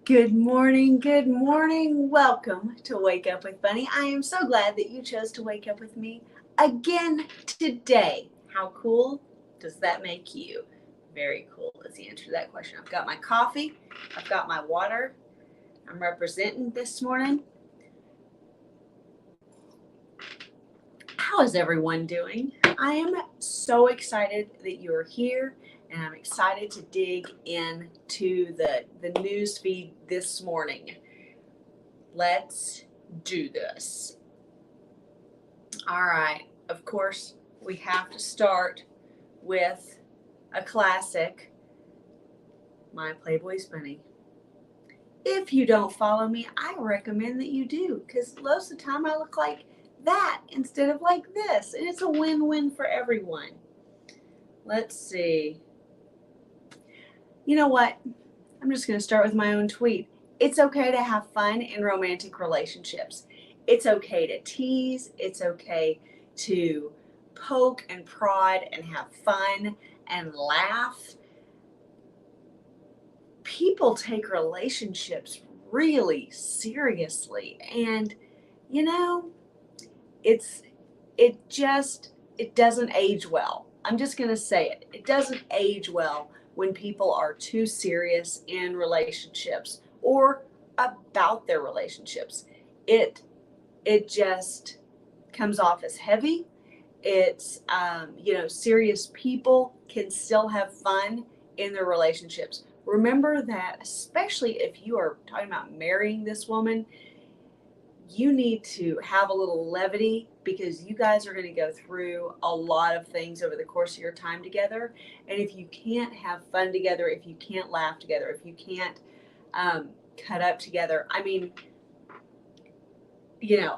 Good morning, good morning. Welcome to Wake Up with Bunny. I am so glad that you chose to wake up with me again today. How cool does that make you? Very cool is the answer to that question. I've got my coffee, I've got my water. I'm representing this morning. How is everyone doing? I am so excited that you're here, and I'm excited to dig into the news feed this morning. Let's do this. All right, of course, we have to start with a classic, my Playboys Bunny. If you don't follow me, I recommend that you do, because most of the time I look like that instead of like this, and it's a win-win for everyone. Let's see. You know what? I'm just going to start with my own tweet. It's okay to have fun in romantic relationships. It's okay to tease. It's okay to poke and prod and have fun and laugh. People take relationships really seriously, and you know, it doesn't age well. I'm just going to say it. It doesn't age well when people are too serious in relationships or about their relationships. It just comes off as heavy. It's serious people can still have fun in their relationships. Remember that, especially if you are talking about marrying this woman, you need to have a little levity, because you guys are going to go through a lot of things over the course of your time together. And if you can't have fun together, if you can't laugh together, if you can't cut up together, I mean,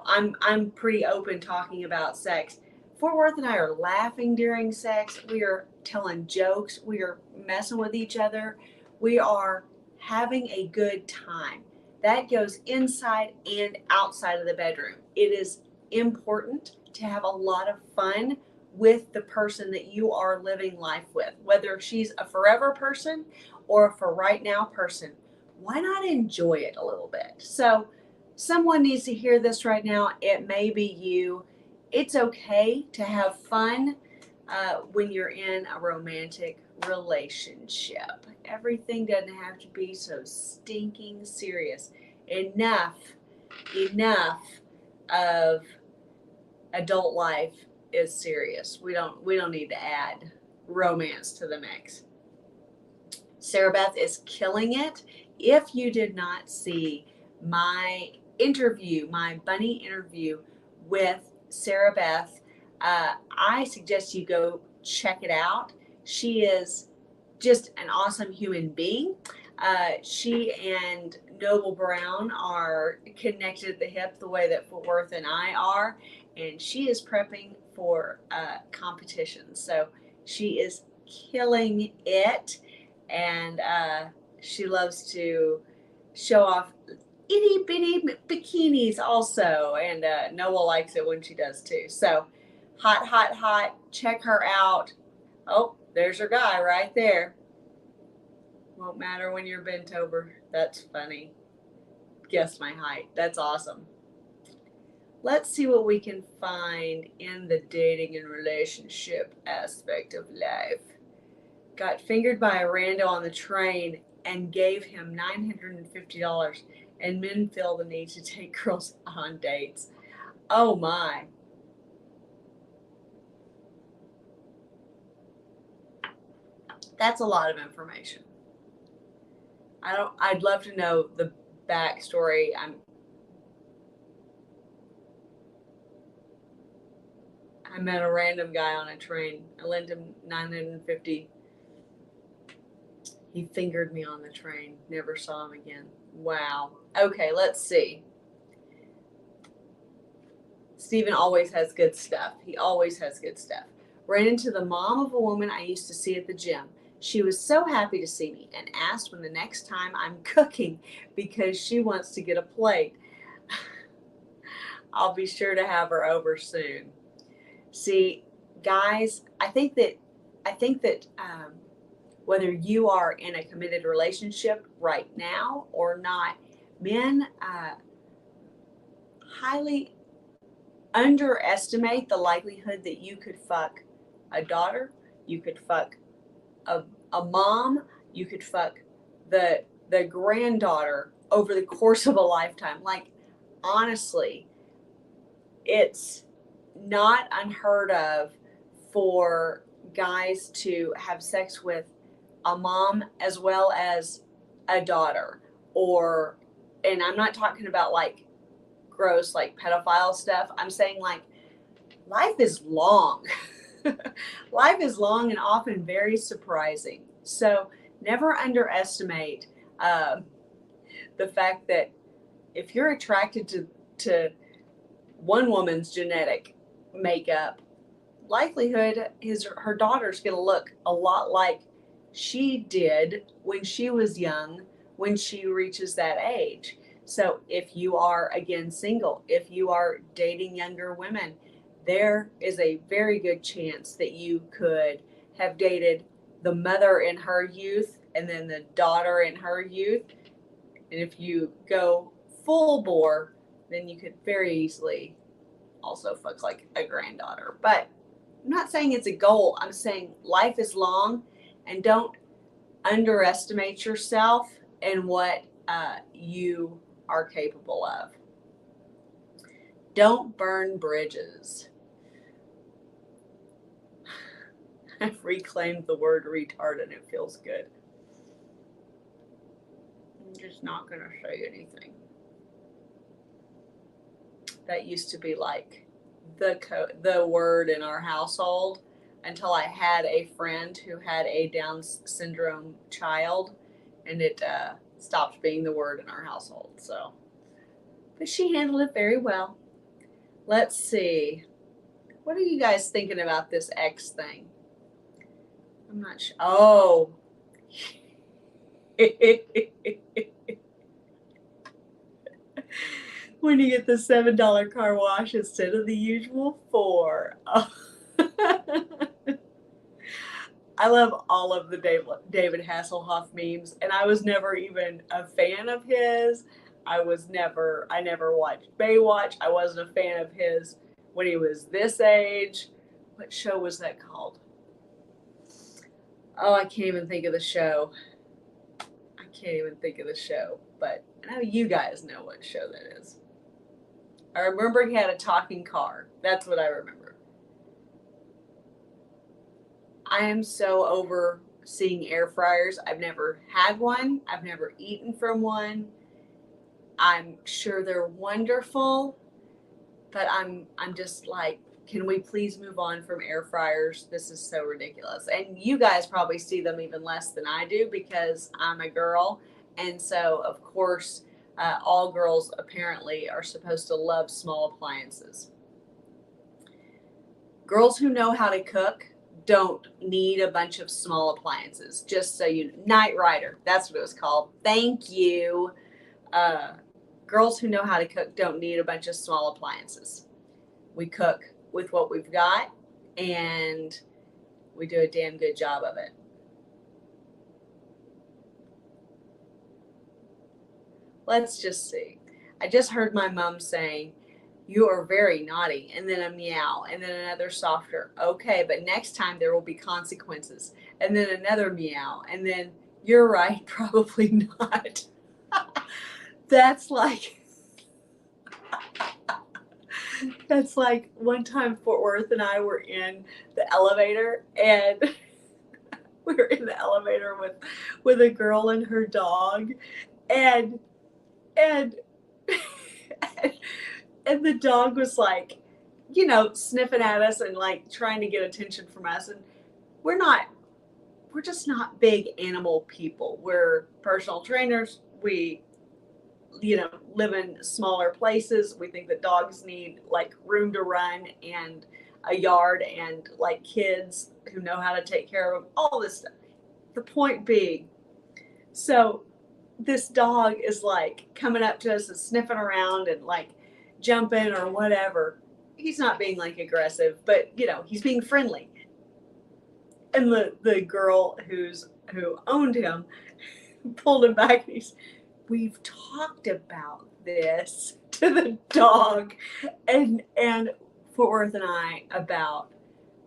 I'm pretty open talking about sex. Fort Worth and I are laughing during sex. We are telling jokes. We are messing with each other. We are having a good time. That goes inside and outside of the bedroom. It is important to have a lot of fun with the person that you are living life with, whether she's a forever person or a for right now person. Why not enjoy it a little bit? So someone needs to hear this right now. It may be you. It's okay to have fun when you're in a romantic relationship. Everything doesn't have to be so stinking serious. Enough of adult life is serious. We don't need to add romance to the mix. Sarah Beth is killing it. If you did not see my bunny interview with Sarah Beth, I suggest you go check it out. She is just an awesome human being. She and Noble Brown are connected at the hip the way that Fort Worth and I are, and she is prepping for competitions. So she is killing it, and she loves to show off itty bitty bikinis also, and Noah likes it when she does too. So hot. Check her out. Oh, there's her guy right there. Won't matter when you're bent over. That's funny. Guess my height. That's awesome. Let's see what we can find in the dating and relationship aspect of life. Got fingered by a rando on the train and gave him $950, and men feel the need to take girls on dates. Oh my. That's a lot of information. I'd love to know the backstory. I met a random guy on a train. I lent him $950. He fingered me on the train. Never saw him again. Wow. Okay, let's see. Stephen always has good stuff. He always has good stuff. Ran into the mom of a woman I used to see at the gym. She was so happy to see me and asked when the next time I'm cooking, because she wants to get a plate. I'll be sure to have her over soon. See, guys, I think that whether you are in a committed relationship right now or not. Men highly underestimate the likelihood that you could fuck a daughter, you could fuck a mom, you could fuck the granddaughter over the course of a lifetime. Like, honestly, it's not unheard of for guys to have sex with a mom as well as a daughter, or, and I'm not talking about like gross like pedophile stuff. I'm saying like life is long. Life is long and often very surprising. So never underestimate the fact that if you're attracted to one woman's genetic makeup, likelihood her daughter's going to look a lot like she did when she was young, when she reaches that age. So if you are, again, single, if you are dating younger women, there is a very good chance that you could have dated the mother in her youth and then the daughter in her youth. And if you go full bore, then you could very easily also fuck like a granddaughter. But I'm not saying it's a goal. I'm saying life is long, and don't underestimate yourself and what you are capable of. Don't burn bridges. I've reclaimed the word retard and it feels good. I'm just not going to say anything. That used to be like the word in our household until I had a friend who had a Down syndrome child, and it stopped being the word in our household. So, but she handled it very well. Let's see. What are you guys thinking about this X thing? I'm not sure. Oh. When you get the $7 car wash instead of the usual $4. Oh. I love all of the David Hasselhoff memes, and I was never even a fan of his. I never watched Baywatch. I wasn't a fan of his when he was this age. What show was that called? Oh, I can't even think of the show. But I know you guys know what show that is. I remember he had a talking car. That's what I remember. I am so over seeing air fryers. I've never had one. I've never eaten from one. I'm sure they're wonderful, but I'm just like, can we please move on from air fryers? This is so ridiculous. And you guys probably see them even less than I do because I'm a girl. And so, of course, all girls apparently are supposed to love small appliances. Girls who know how to cook don't need a bunch of small appliances. Just so you know. Knight Rider, that's what it was called. Thank you. Girls who know how to cook don't need a bunch of small appliances. We cook with what we've got, and we do a damn good job of it. Let's just see. I just heard my mom saying, "You are very naughty," and then a meow, and then another softer. Okay, but next time there will be consequences, and then another meow, and then you're right, probably not. That's like one time Fort Worth and I were in the elevator, and we were in the elevator with a girl and her dog, and and the dog was like, sniffing at us and like trying to get attention from us. And we're just not big animal people. We're personal trainers. We, live in smaller places. We think that dogs need like room to run and a yard and like kids who know how to take care of them, all this stuff. The point being, so this dog is like coming up to us and sniffing around and like jumping or whatever. He's not being like aggressive, but he's being friendly. And the girl who's who owned him, pulled him back and he's, we've talked about this to the dog, and Fort Worth and I about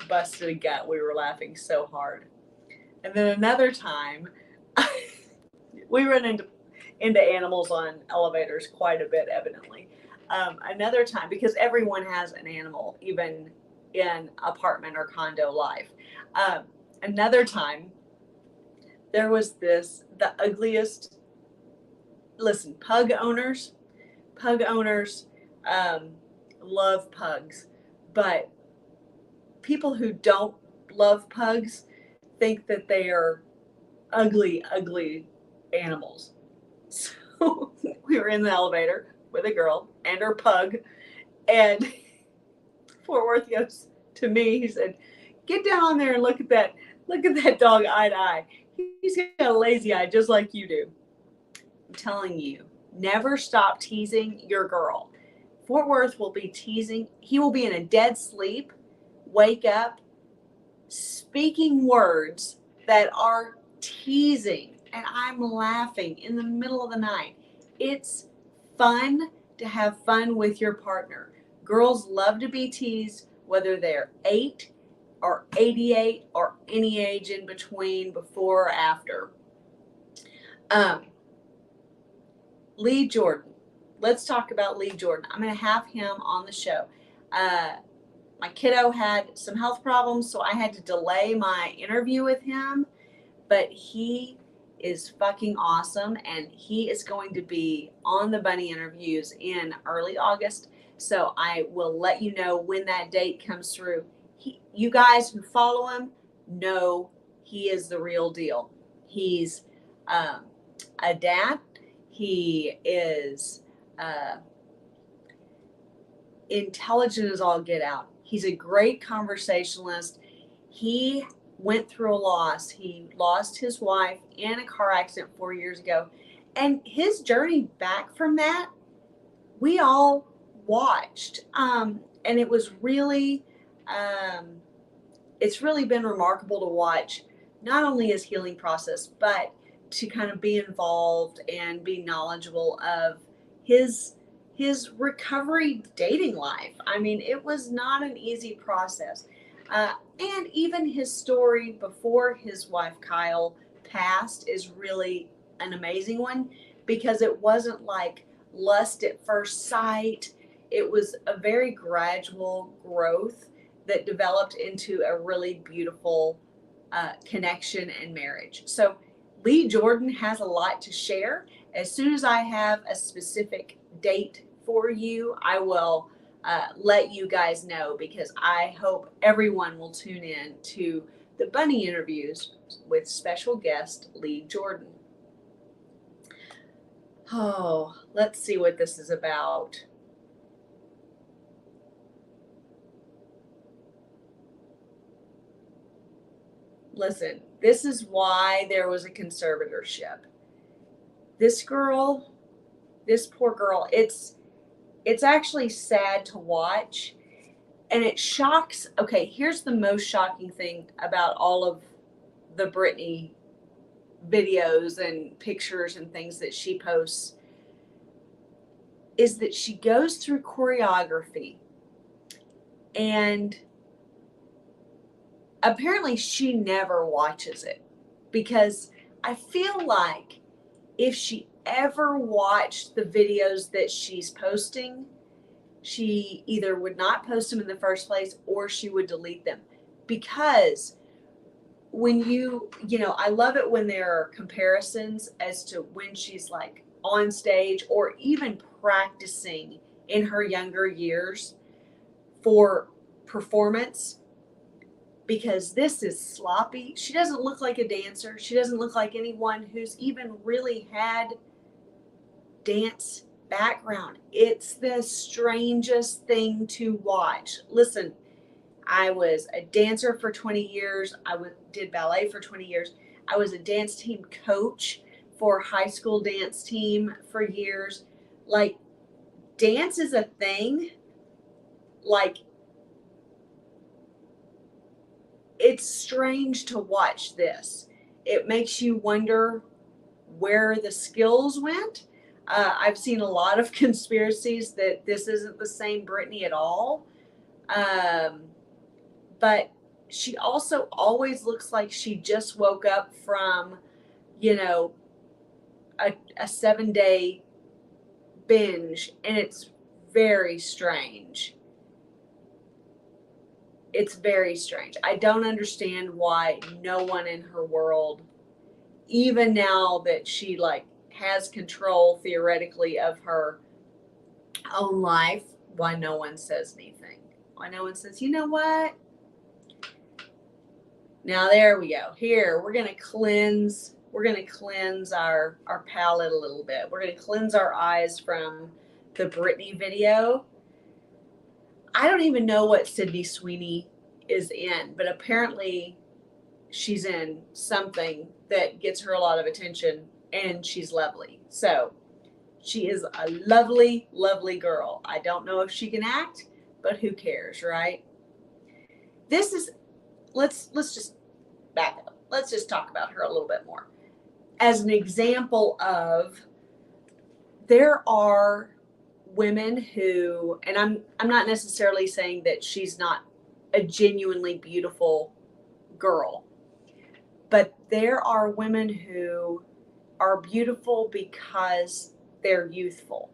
busted a gut. We were laughing so hard. And then another time, we run into animals on elevators quite a bit, evidently. Another time, because everyone has an animal, even in apartment or condo life. Another time, there was the ugliest, listen, pug owners love pugs, but people who don't love pugs think that they are ugly animals. So we were in the elevator with a girl and her pug, and Fort Worth goes to me, he said, get down there and look at that dog eye to eye. He's got a lazy eye just like you do. I'm telling you, never stop teasing your girl. Fort Worth will be teasing. He will be in a dead sleep, wake up, speaking words that are teasing, and I'm laughing in the middle of the night. It's fun to have fun with your partner. Girls love to be teased, whether they're 8 or 88 or any age in between, before or after. Lee Jordan. Let's talk about Lee Jordan. I'm going to have him on the show. My kiddo had some health problems, so I had to delay my interview with him, but he is fucking awesome, and he is going to be on the Bunny interviews in early August, so I will let you know when that date comes through. You guys who follow him know he is the real deal. He's a dad. He is intelligent as all get out. He's a great conversationalist. He went through a loss. He lost his wife in a car accident 4 years ago. And his journey back from that, we all watched. And it was really, it's really been remarkable to watch not only his healing process, but to kind of be involved and be knowledgeable of his recovery dating life. I mean, it was not an easy process. And even his story before his wife Kyle passed is really an amazing one, because it wasn't like lust at first sight. It was a very gradual growth that developed into a really beautiful connection and marriage. So Lee Jordan has a lot to share. As soon as I have a specific date for you, I will let you guys know, because I hope everyone will tune in to the Bunny interviews with special guest Lee Jordan. Oh, let's see what this is about. Listen, this is why there was a conservatorship. This girl, this poor girl, it's actually sad to watch, and it shocks. Okay, here's the most shocking thing about all of the Britney videos and pictures and things that she posts, is that she goes through choreography, and apparently she never watches it, because I feel like if she ever watched the videos that she's posting, she either would not post them in the first place, or she would delete them. Because when you know, I love it when there are comparisons as to when she's like on stage or even practicing in her younger years for performance, because this is sloppy. She doesn't look like a dancer. She doesn't look like anyone who's even really had dance background. It's the strangest thing to watch. Listen, I was a dancer for 20 years. I did ballet for 20 years. I was a dance team coach for a high school dance team for years. Like, dance is a thing. Like, it's strange to watch this. it makes you wonder where the skills went. I've seen a lot of conspiracies that this isn't the same Britney at all. But she also always looks like she just woke up from, you know, a 7-day binge, and it's very strange. It's very strange. I don't understand why no one in her world, even now that she like has control theoretically of her own life, why no one says anything. Why no one says, you know what? Now there we go. Here, we're gonna cleanse our palate a little bit. We're gonna cleanse our eyes from the Britney video. I don't even know what Sydney Sweeney is in, but apparently she's in something that gets her a lot of attention, and she's lovely. So she is a lovely, lovely girl. I don't know if she can act, but who cares, right? This is, let's just back up. Let's just talk about her a little bit more. As an example of, there are women who, and I'm not necessarily saying that she's not a genuinely beautiful girl, but there are women who are beautiful because they're youthful.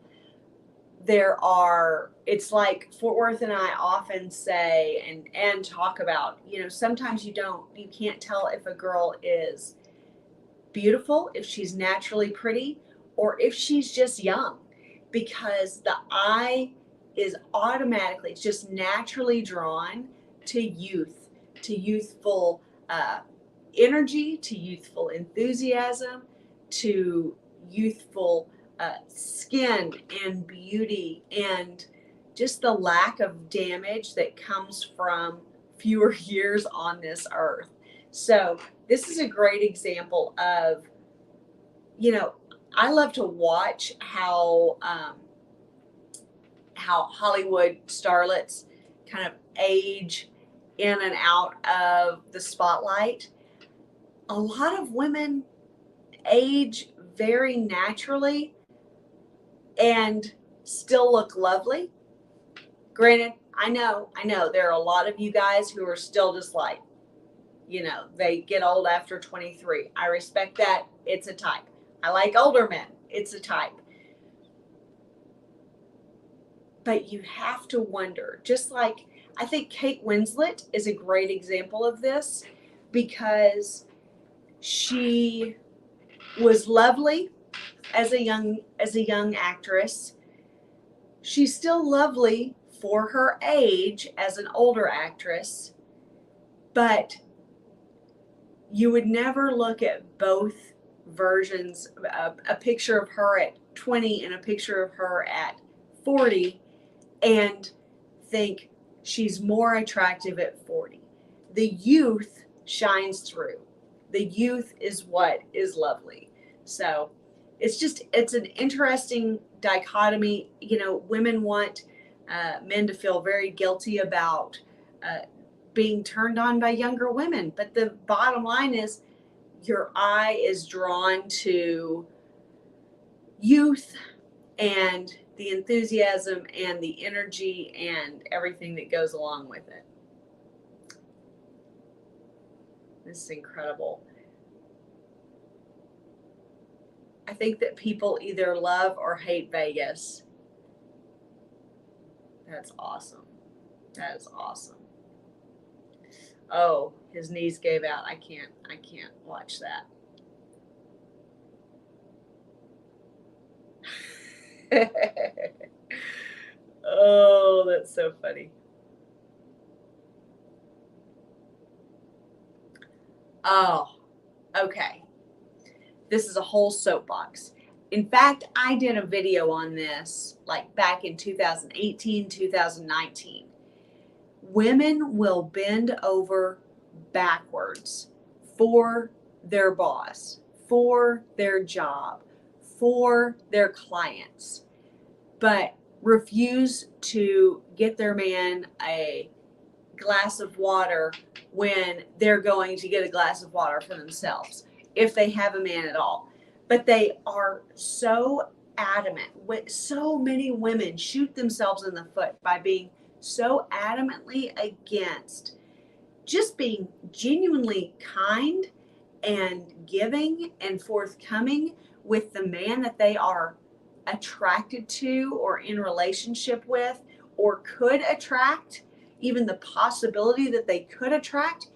It's like Fort Worth and I often say and talk about, sometimes you can't tell if a girl is beautiful, if she's naturally pretty, or if she's just young, because the eye is automatically, it's just naturally drawn to youth, to youthful energy, to youthful enthusiasm, to youthful skin and beauty, and just the lack of damage that comes from fewer years on this earth. So this is a great example of, I love to watch how Hollywood starlets kind of age in and out of the spotlight. A lot of women age very naturally and still look lovely. Granted, I know there are a lot of you guys who are still just like, they get old after 23. I respect that. It's a type. I like older men. It's a type. But you have to wonder, just like I think Kate Winslet is a great example of this, because she was lovely as a young actress. She's still lovely for her age as an older actress, but you would never look at both versions, a picture of her at 20 and a picture of her at 40, and think she's more attractive at 40. The youth shines through. The youth is what is lovely. So it's an interesting dichotomy. Women want men to feel very guilty about being turned on by younger women. But the bottom line is, your eye is drawn to youth and the enthusiasm and the energy and everything that goes along with it. This is incredible. I think that people either love or hate Vegas. That's awesome. That is awesome. Oh, his knees gave out. I can't watch that. Oh, that's so funny. Oh, okay. This is a whole soapbox. In fact, I did a video on this like back in 2018, 2019. Women will bend over backwards for their boss, for their job, for their clients, but refuse to get their man a glass of water when they're going to get a glass of water for themselves. if they have a man at all. But they are so adamant. So many women shoot themselves in the foot by being so adamantly against just being genuinely kind and giving and forthcoming with the man that they are attracted to or in relationship with or could attract, even the possibility that they could attract,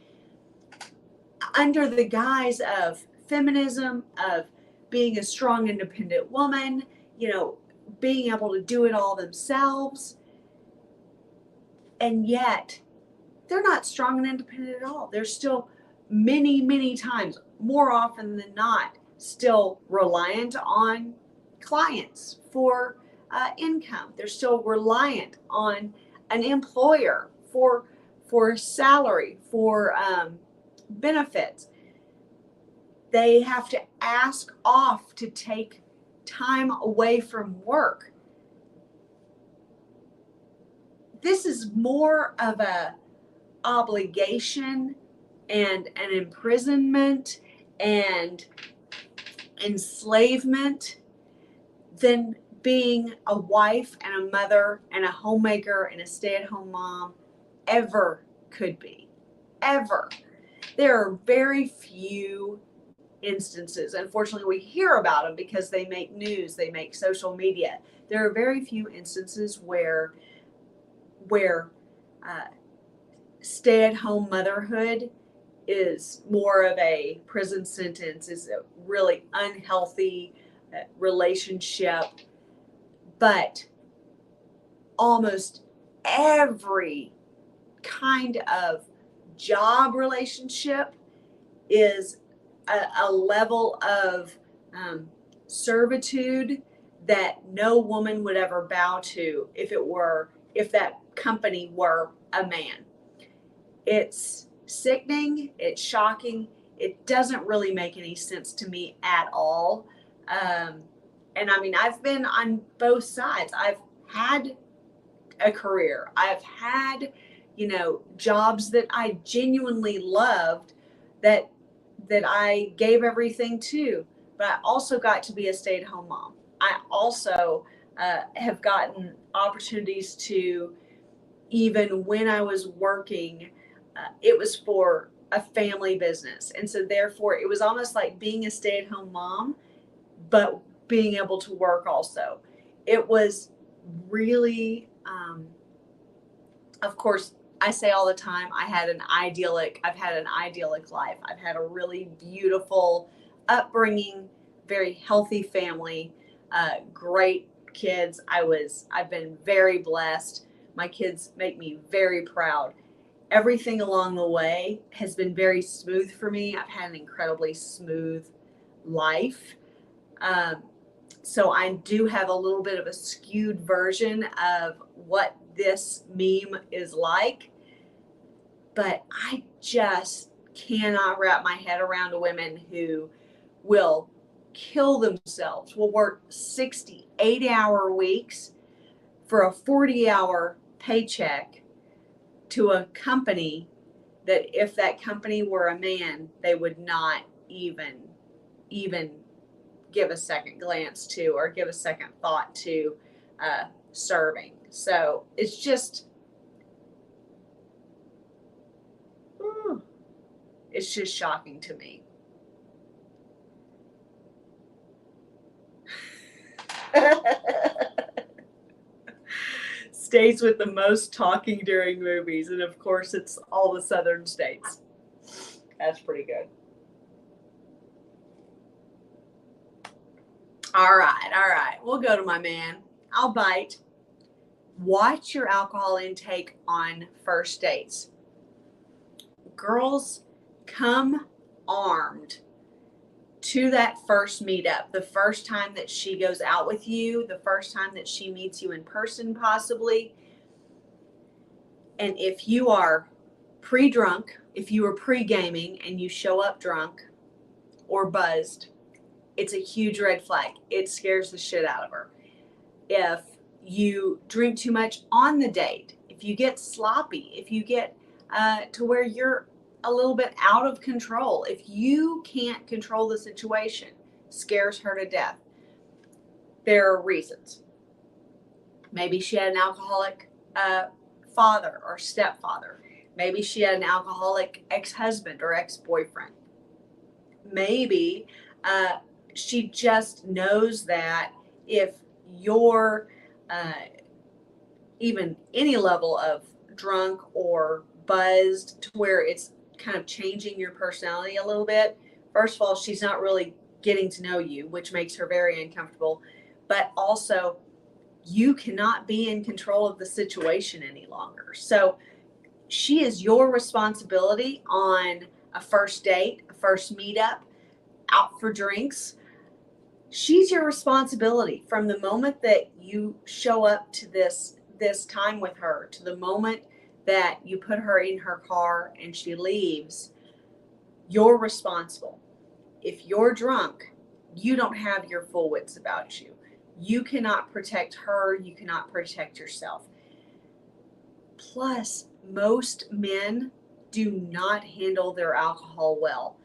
under the guise of feminism, of being a strong, independent woman, being able to do it all themselves. And yet, they're not strong and independent at all. They're still many, many times, more often than not, still reliant on clients for income. They're still reliant on an employer for salary, for benefits. They have to ask off to take time away from work. This is more of a obligation and an imprisonment and enslavement than being a wife and a mother and a homemaker and a stay-at-home mom ever could be. Ever. There are very few instances. Unfortunately, we hear about them because they make news, they make social media. There are very few instances where stay-at-home motherhood is more of a prison sentence, is a really unhealthy relationship. But almost every kind of job relationship is a level of servitude that no woman would ever bow to if that company were a man. It's sickening, it's shocking, it doesn't really make any sense to me at all. And I mean, I've been on both sides. I've had a career, I've had, jobs that I genuinely loved, that I gave everything to, but I also got to be a stay-at-home mom. I also have gotten opportunities to, even when I was working, it was for a family business. And so therefore it was almost like being a stay-at-home mom, but being able to work also. It was really, of course, I say all the time, I've had an idyllic life. I've had a really beautiful upbringing, very healthy family, great kids. I've been very blessed. My kids make me very proud. Everything along the way has been very smooth for me. I've had an incredibly smooth life. So I do have a little bit of a skewed version of what this meme is like. But I just cannot wrap my head around women who will kill themselves, will work 60, 80-hour weeks for a 40-hour paycheck to a company that if that company were a man, they would not even give a second glance to or give a second thought to serving. So it's just, it's just shocking to me. States with the most talking during movies, and of course it's all the southern states. That's pretty good. All right. We'll go to my man. I'll bite. Watch your alcohol intake on first dates. Girls, come armed to that first meetup, the first time that she goes out with you, the first time that she meets you in person possibly. And if you are pre-drunk, if you are pre-gaming and you show up drunk or buzzed, it's a huge red flag. It scares the shit out of her. If you drink too much on the date, if you get sloppy, if you get to where you're a little bit out of control. If you can't control the situation, scares her to death, there are reasons. Maybe she had an alcoholic father or stepfather. Maybe she had an alcoholic ex-husband or ex-boyfriend. Maybe she just knows that if you're even any level of drunk or buzzed to where it's kind of changing your personality a little bit, first of all, she's not really getting to know you, which makes her very uncomfortable. But also, you cannot be in control of the situation any longer. So she is your responsibility on a first date, a first meetup, out for drinks. She's your responsibility from the moment that you show up to this time with her to the moment that you put her in her car and she leaves. You're responsible. If you're drunk, you don't have your full wits about you. You cannot protect her. You cannot protect yourself. Plus, most men do not handle their alcohol well.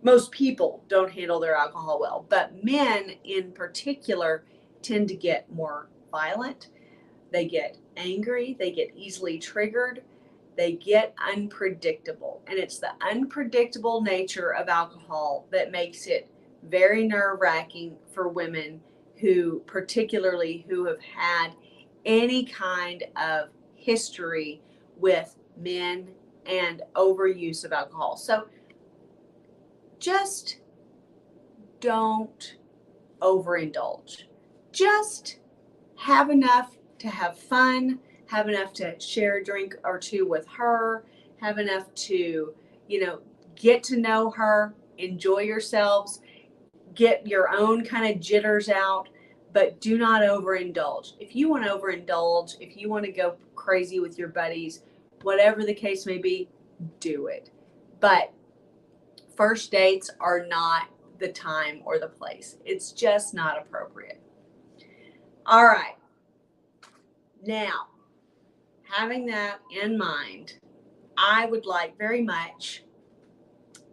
Most people don't handle their alcohol well, but men in particular tend to get more violent. They get angry. They get easily triggered. They get unpredictable. And it's the unpredictable nature of alcohol that makes it very nerve-wracking for women who have had any kind of history with men and overuse of alcohol. So just don't overindulge. Just have enough to have fun, have enough to share a drink or two with her, have enough to, get to know her, enjoy yourselves, get your own kind of jitters out, but do not overindulge. If you want to overindulge, if you want to go crazy with your buddies, whatever the case may be, do it. But first dates are not the time or the place. It's just not appropriate. All right. Now, having that in mind, I would like very much,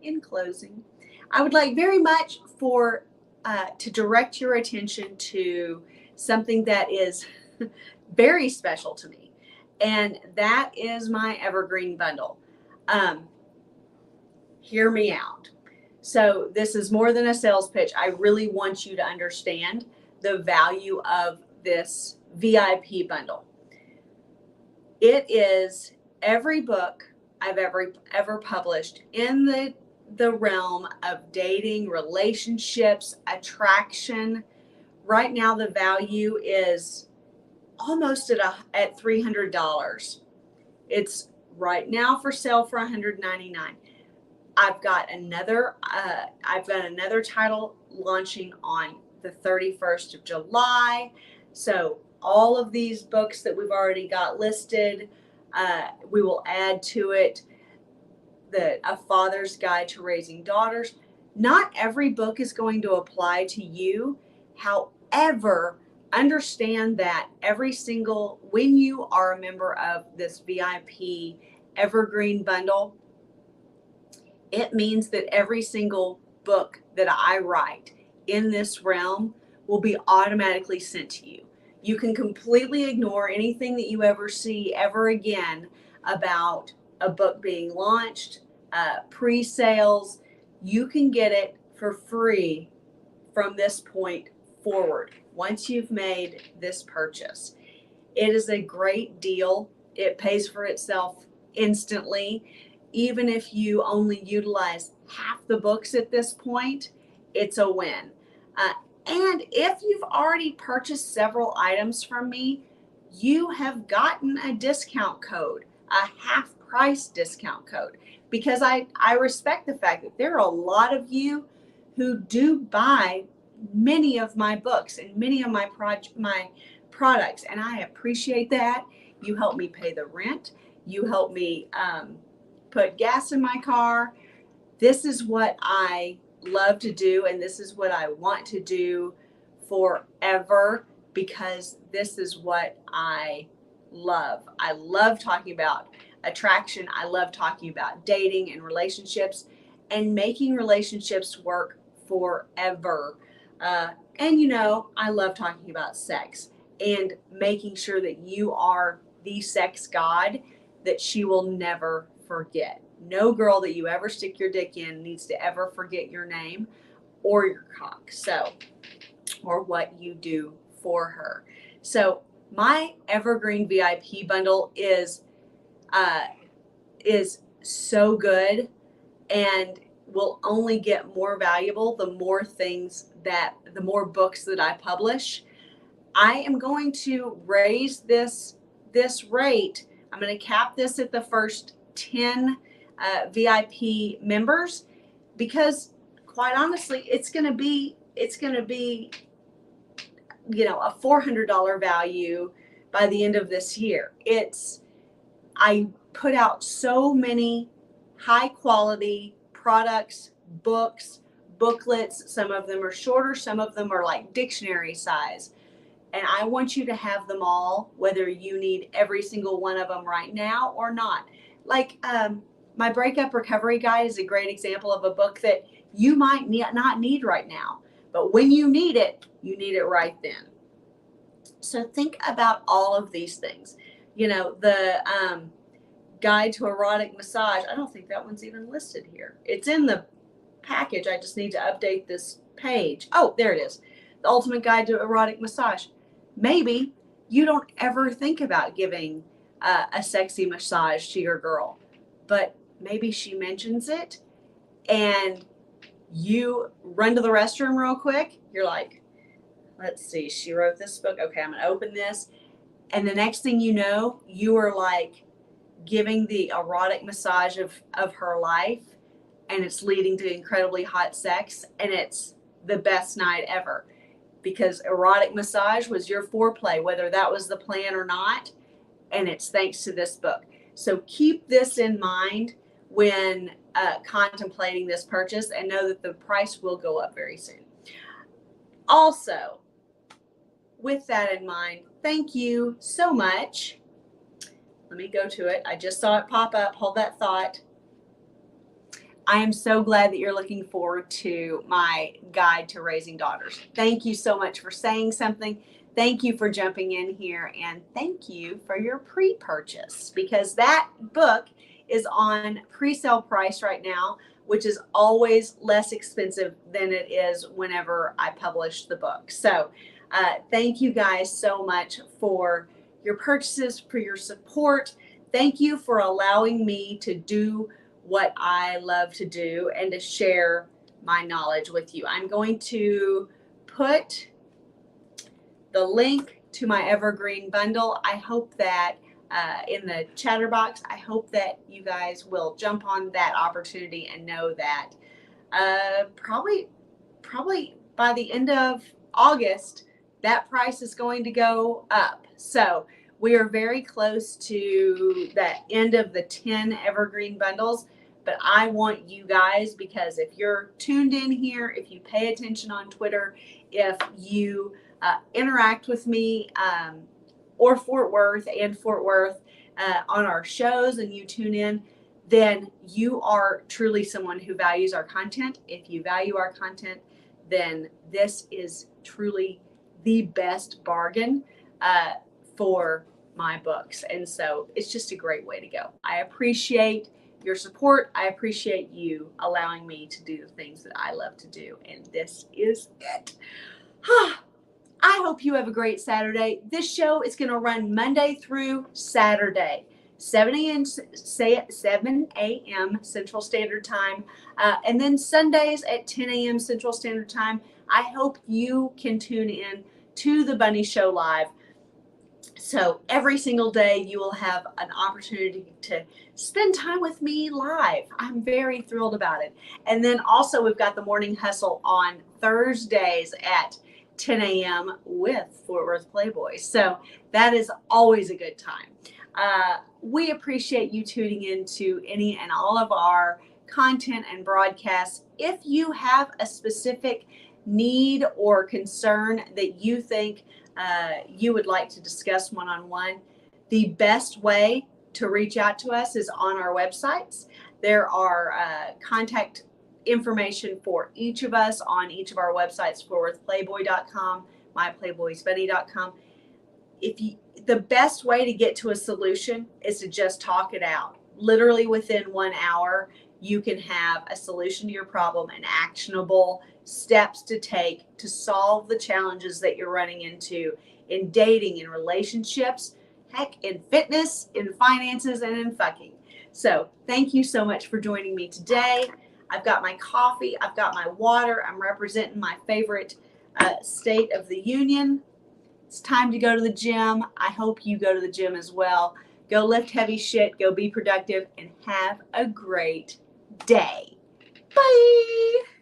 in closing, I would like very much to direct your attention to something that is very special to me, and that is my evergreen bundle. Hear me out. So this is more than a sales pitch. I really want you to understand the value of this VIP bundle. It is every book I've ever published in the realm of dating, relationships, attraction. Right now the value is almost at $300. It's right now for sale for $199. I've got another title launching on the 31st of July. So all of these books that we've already got listed, we will add to it A Father's Guide to Raising Daughters. Not every book is going to apply to you. However, understand that when you are a member of this VIP Evergreen Bundle, it means that every single book that I write in this realm will be automatically sent to you. You can completely ignore anything that you ever see ever again about a book being launched, pre-sales. You can get it for free from this point forward once you've made this purchase. It is a great deal. It pays for itself instantly. Even if you only utilize half the books at this point, it's a win. And if you've already purchased several items from me, you have gotten a discount code, a half price discount code, because I respect the fact that there are a lot of you who do buy many of my books and many of my products, and I appreciate that. You help me pay the rent. You help me put gas in my car. This is what I love to do, and this is what I want to do forever, because this is what I love. I love talking about attraction. I love talking about dating and relationships and making relationships work forever. And you know, I love talking about sex and making sure that you are the sex god that she will never forget. No girl that you ever stick your dick in needs to ever forget your name or your cock. So, or what you do for her. So my Evergreen VIP bundle is so good and will only get more valuable the more books that I publish. I am going to raise this rate. I'm going to cap this at the first 10 VIP members, because quite honestly, it's going to be you know, a $400 value by the end of this year. I put out so many high quality products, books, booklets. Some of them are shorter, some of them are like dictionary size. And I want you to have them all, whether you need every single one of them right now or not. Like my breakup recovery guide is a great example of a book that you might not need right now. But when you need it right then. So think about all of these things. You know, the guide to erotic massage. I don't think that one's even listed here. It's in the package. I just need to update this page. Oh, there it is. The ultimate guide to erotic massage. Maybe you don't ever think about giving a sexy massage to your girl, but maybe she mentions it and you run to the restroom real quick. You're like, let's see, she wrote this book. Okay, I'm going to open this. And the next thing you know, you are like giving the erotic massage of her life, and it's leading to incredibly hot sex, and it's the best night ever, because erotic massage was your foreplay, whether that was the plan or not, and it's thanks to this book. So keep this in mind when contemplating this purchase, and know that the price will go up very soon. Also, with that in mind, thank you so much. Let me go to it. I just saw it pop up. Hold that thought. I am so glad that you're looking forward to my guide to raising daughters. Thank you so much for saying something. Thank you for jumping in here, and thank you for your pre-purchase, because that book is on pre-sale price right now, which is always less expensive than it is whenever I publish the book. So thank you guys so much for your purchases, for your support. Thank you for allowing me to do what I love to do and to share my knowledge with you. I'm going to put the link to my Evergreen bundle. I hope that in the chatter box, I hope that you guys will jump on that opportunity and know that probably by the end of August, that price is going to go up. So we are very close to that end of the 10 Evergreen bundles. But I want you guys, because if you're tuned in here, if you pay attention on Twitter, if you interact with me or Fort Worth on our shows, and you tune in, then you are truly someone who values our content. If you value our content, then this is truly the best bargain for my books. And so it's just a great way to go. I appreciate your support. I appreciate you allowing me to do the things that I love to do. And this is it. I hope you have a great Saturday. This show is going to run Monday through Saturday, 7 a.m. Central Standard Time, and then Sundays at 10 a.m. Central Standard Time. I hope you can tune in to the Bunny Show live. So every single day you will have an opportunity to spend time with me live. I'm very thrilled about it. And then also we've got the Morning Hustle on Thursdays at 10 a.m. with Fort Worth Playboy. So that is always a good time. We appreciate you tuning into any and all of our content and broadcasts. If you have a specific need or concern that you think you would like to discuss one-on-one, the best way to reach out to us is on our websites. There are contact information for each of us on each of our websites, worthplayboy.com, myplayboysbunny.com. The best way to get to a solution is to just talk it out. Literally within 1 hour, you can have a solution to your problem and actionable steps to take to solve the challenges that you're running into in dating, in relationships, heck, in fitness, in finances, and in fucking. So thank you so much for joining me today. I've got my coffee. I've got my water. I'm representing my favorite state of the union. It's time to go to the gym. I hope you go to the gym as well. Go lift heavy shit. Go be productive and have a great day. Bye.